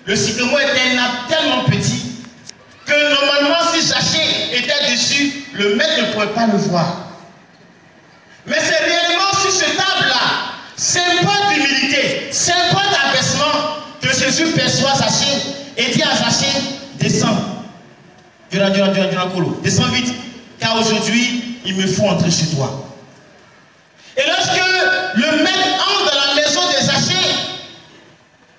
le sycomore était un arbre tellement petit que normalement si Zaché était dessus, le maître ne pourrait pas le voir. Mais c'est réellement sur cet arbre-là, symbole d'humilité, symbole d'abaissement, que Jésus perçoit Zaché et dit à Zaché, descends. Descends vite, car aujourd'hui, il me faut entrer chez toi. Et lorsque le maître entre dans la maison de Zaché,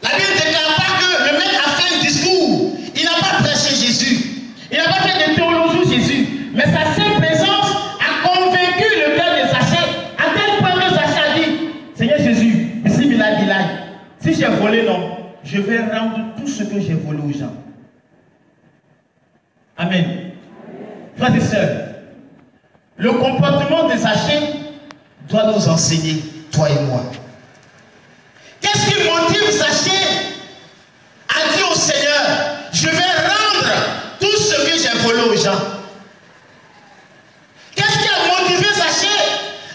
la Bible ne déclare pas que le maître a fait un discours. Il n'a pas prêché Jésus. Il n'a pas fait de théologie Jésus. Mais sa sainte présence a convaincu le cœur de Zaché, à tel point que Zaché a dit, Seigneur Jésus, si j'ai volé, non, je vais rendre tout ce que j'ai volé aux gens. Amen. Frères et sœurs, le comportement de Zaché doit nous enseigner, toi et moi. Qu'est-ce qui motive Zaché à dire au Seigneur, je vais rendre tout ce que j'ai volé aux gens? Qu'est-ce qui a motivé Zaché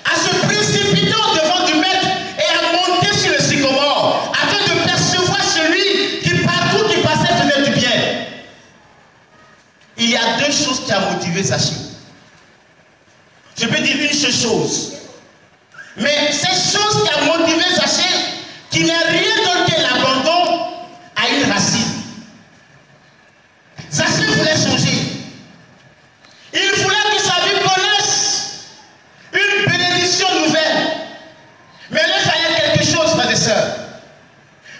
à se précipiter au-devant du maître et à monter sur le sycomore afin de percevoir celui qui partout qui passait faisait du bien? Il y a deux choses qui ont motivé Zaché. Je peux dire une seule chose. Mais cette chose qui a motivé Zaché, qui n'est rien d'autre que l'abandon, a une racine. Zaché voulait changer. Il voulait que sa vie connaisse une bénédiction nouvelle. Mais il fallait quelque chose, frères et sœurs.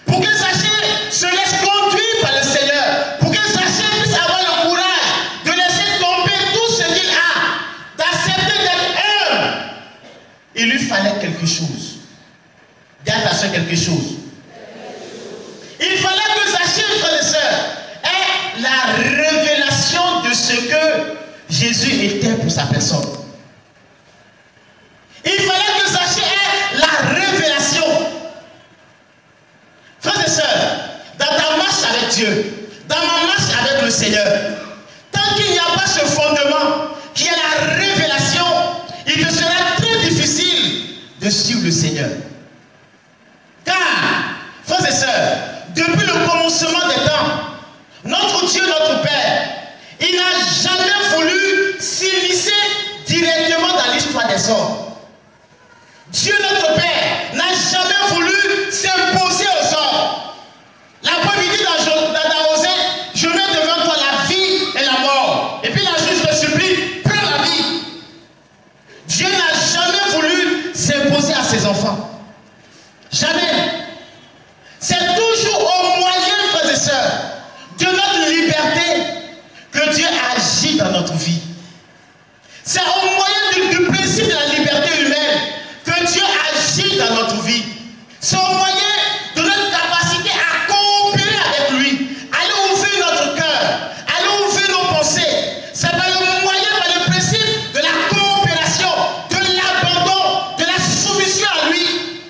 Pour que Zaché se laisse conduire par le Seigneur, pour que Zaché puisse avoir le courage de laisser tomber tout ce qu'il a, d'accepter d'être humble, il lui fallait quelque chose. Dis attention, quelque chose. Il fallait que Zaché, frères et sœurs, ait la révélation de ce que Jésus était pour sa personne. Il fallait que Zaché ait la révélation. Frères et sœurs, dans ta marche avec Dieu, dans ma marche avec le Seigneur, tant qu'il n'y a pas ce fondement qui est la révélation, il te sera très difficile de suivre le Seigneur. Car, frères et sœurs, depuis le commencement des temps, notre Dieu, notre Père, il n'a jamais voulu s'immiscer directement dans l'histoire des hommes. Dieu, notre Père, n'a jamais voulu s'imposer aux hommes. La Bible dit dans Osée, je mets devant toi la vie et la mort. Et puis la juge le supplie, prends la vie. Dieu n'a jamais voulu s'imposer à ses enfants. Jamais. C'est toujours au moyen, frères et sœurs, de notre liberté que Dieu agit dans notre vie. C'est au moyen du principe de la liberté humaine que Dieu agit dans notre vie. C'est au moyen de notre capacité à coopérer avec lui, à ouvrir notre cœur, à ouvrir nos pensées. C'est par le moyen, par le principe de la coopération, de l'abandon, de la soumission à lui,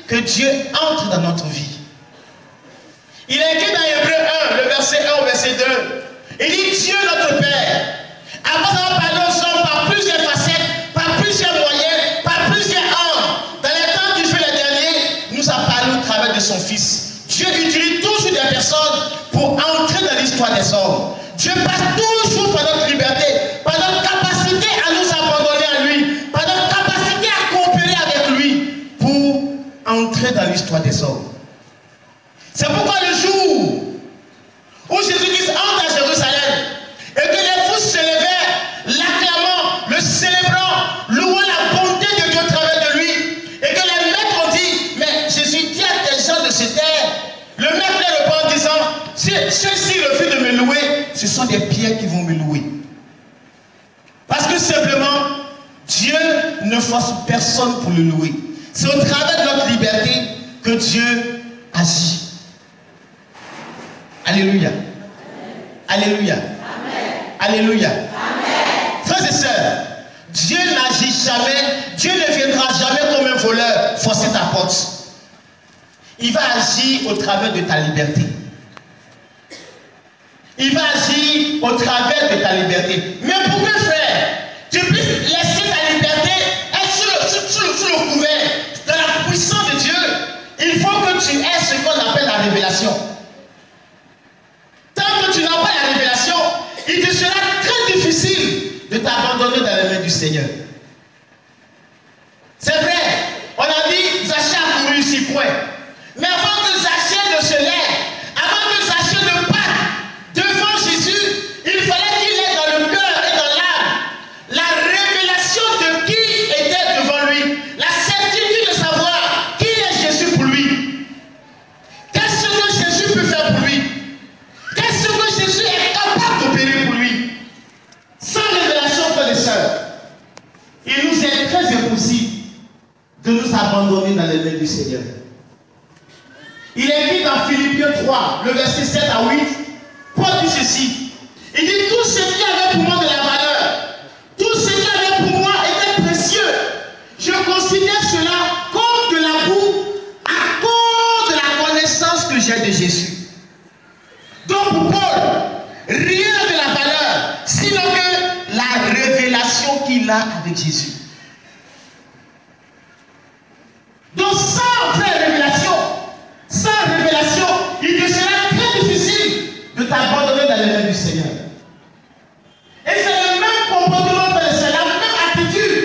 que Dieu entre dans notre vie. Il est écrit dans Hébreux 1, le verset 1 au verset 2. Il dit, Dieu notre Père, après avoir parlé aux hommes par plusieurs facettes, par plusieurs moyens, par plusieurs angles, dans les temps qu'il fait les derniers, nous a parlé au travers de son Fils. Dieu utilise toujours des personnes pour entrer dans l'histoire des hommes. Dieu passe toujours par notre liberté, par notre capacité à nous abandonner à lui, par notre capacité à coopérer avec lui pour entrer dans l'histoire des hommes. C'est pourquoi le jour où Jésus-Christ entre à Jérusalem et que les foules se levèrent, l'acclamant, le célébrant, louant la bonté de Dieu au travers de lui, et que les maîtres ont dit, mais Jésus dit à des gens de se taire. Le maître les répond en disant, si ceux-ci refusent de me louer, ce sont des pierres qui vont me louer. Parce que simplement, Dieu ne force personne pour le louer. C'est au travers de notre liberté que Dieu agit. Alléluia. Alléluia. Alléluia. Frères et sœurs, Dieu n'agit jamais, Dieu ne viendra jamais comme un voleur forcer ta porte. Il va agir au travers de ta liberté. Il va agir au travers de ta liberté. Mais pour que, frère, tu puisses laisser ta liberté être sous le couvert de la puissance de Dieu, il faut que tu aies ce qu'on appelle la révélation. Seigneur. C'est vrai, on a dit Zaché a couru 6 points. Mais avant que Zaché ne se lève, avant que Zaché ne parte devant Jésus, il fallait qu'il ait dans le cœur et dans l'âme la révélation de qui était devant lui, la certitude de savoir qui est Jésus pour lui. Qu'est-ce que Jésus peut faire pour lui? Qu'est-ce que Jésus est capable d'opérer pour lui? Sans révélation, frères et sœurs, il nous est très impossible de nous abandonner dans les mains du Seigneur. Il est dit dans Philippiens 3, le verset 7 à 8, Paul dit ceci. Il dit, tout ce qui avait pour moi de la valeur, tout ce qui avait pour moi était précieux. Je considère cela comme de la boue à cause de la connaissance que j'ai de Jésus. Donc pour Paul, rien de la valeur, sinon que la révélation qu'il a avec Jésus. Donc sans vraie révélation, il te sera très difficile de t'abandonner dans les mains du Seigneur. Et c'est le même comportement, c'est la même attitude,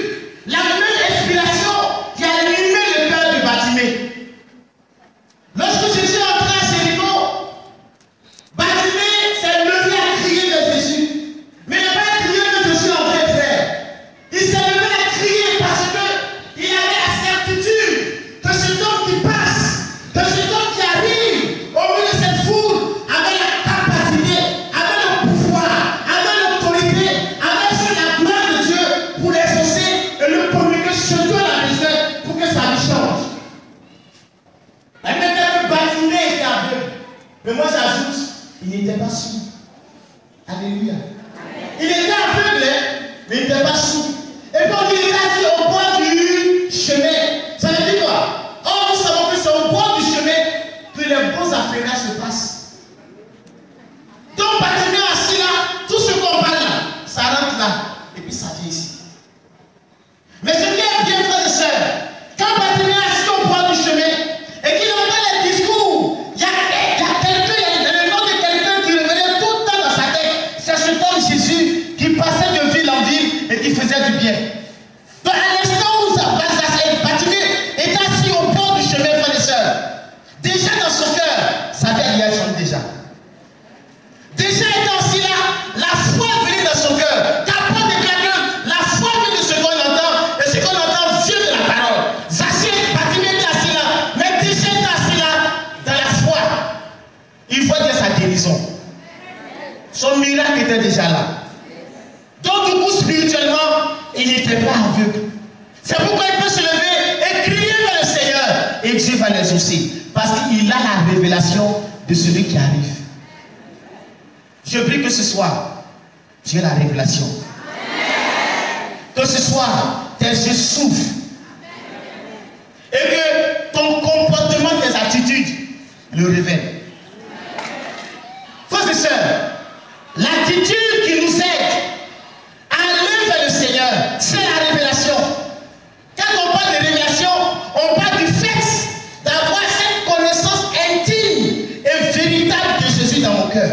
la même inspiration qui a animé le cœur de Bartimée. Lorsque Jésus est entré à Jéricho, Bartimée s'est levé à crier de Jésus. Mais il n'a pas crié que je suis entré, frère. Il s'est levé à crier parce qu'il avait la certitude que cet homme qui passe, que cet homme qui arrive au milieu de cette foule avait la capacité, avait le pouvoir, avait l'autorité, avait sur la gloire de Dieu pour l'exaucer et le communiquer ce Dieu a besoin pour que sa vie change. Elle n'était que Bartimée était aveugle. Mais moi j'ajoute, il n'était pas sourd. Alléluia. Il était aveugle, mais il n'était pas sourd. Et quand il était assis au bord du chemin, ça veut dire quoi? Or, nous savons que c'est au bord du chemin que les bons affaires se passent. Donc, Bartimée assis là, tout ce qu'on parle là, ça rentre là, et puis ça vient ici. Mais ce qui est bien, frères et sœurs, quand Bartimée est assis au bord du chemin, et qu'il entend les discours, il y a quelqu'un, il y a le nom de quelqu'un qui revenait tout le temps dans sa tête. C'est ce homme Jésus qui passait de ville en ville et qui faisait du bien. Donc, à l'instant où Bartimée était assis au bord du chemin, frères et sœurs, déjà dans son cœur, sa vie a changé déjà. Déjà étant assis là, la foi venait dans son cœur. Qu'apprendre de quelqu'un, la foi vient de ce qu'on entend, et ce qu'on entend vient de la parole. Bartimée était assis là, mais déjà était assis là, dans la foi. Il voit déjà sa guérison. Son miracle était déjà là. Donc, du coup, spirituellement, il n'était pas aveugle. C'est pourquoi il peut se lever et crier vers le Seigneur. Et Dieu va l'exaucer. Parce qu'il a la révélation de celui qui arrive. Je prie que ce soir, tu aies la révélation. Que ce soir, tes yeux s'ouvrent. Et que ton comportement, tes attitudes le révèlent. Frères et sœurs, l'attitude qui nous aide à aller vers le Seigneur, c'est la révélation. Quand on parle de révélation, on parle du fait d'avoir cette connaissance intime et véritable de Jésus dans mon cœur.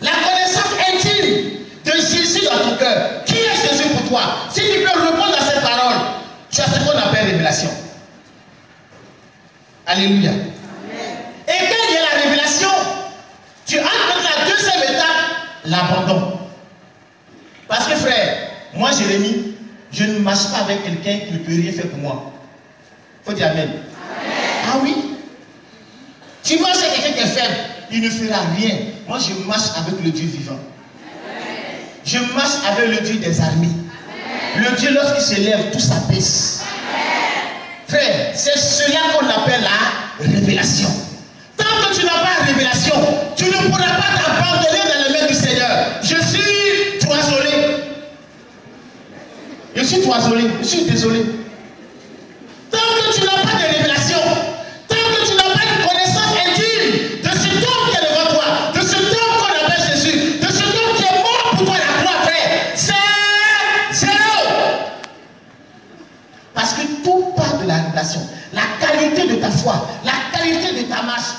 La connaissance intime de Jésus dans ton cœur. Qui est Jésus pour toi? Si tu peux répondre à cette parole, tu as ce qu'on appelle révélation. Alléluia. Amen. Et quand il y a la révélation, tu entres dans la deuxième étape, l'abandon. Parce que frère, moi Jérémie, je ne marche pas avec quelqu'un qui ne peut rien faire pour moi. Il faut dire Amen. Amen. Ah oui? Tu marches avec quelqu'un qui est faible, il ne fera rien. Moi je marche avec le Dieu vivant. Amen. Je marche avec le Dieu des armées. Amen. Le Dieu lorsqu'il se lève, tout s'apaise. Frère, c'est cela qu'on appelle la révélation. Tant que tu n'as pas la révélation, tu ne pourras pas t'abandonner dans les mains du Seigneur. Je suis toisolé. Je suis toisolé. Je suis désolé. Tant que tu n'as pas de révélation, tant que tu n'as pas une connaissance intime de cet homme qui est devant toi, de cet homme qu'on appelle Jésus, de cet homme qui est mort pour toi la croix, frère, c'est zéro. Parce que tout part de la révélation. La qualité de ta foi, la qualité de ta marche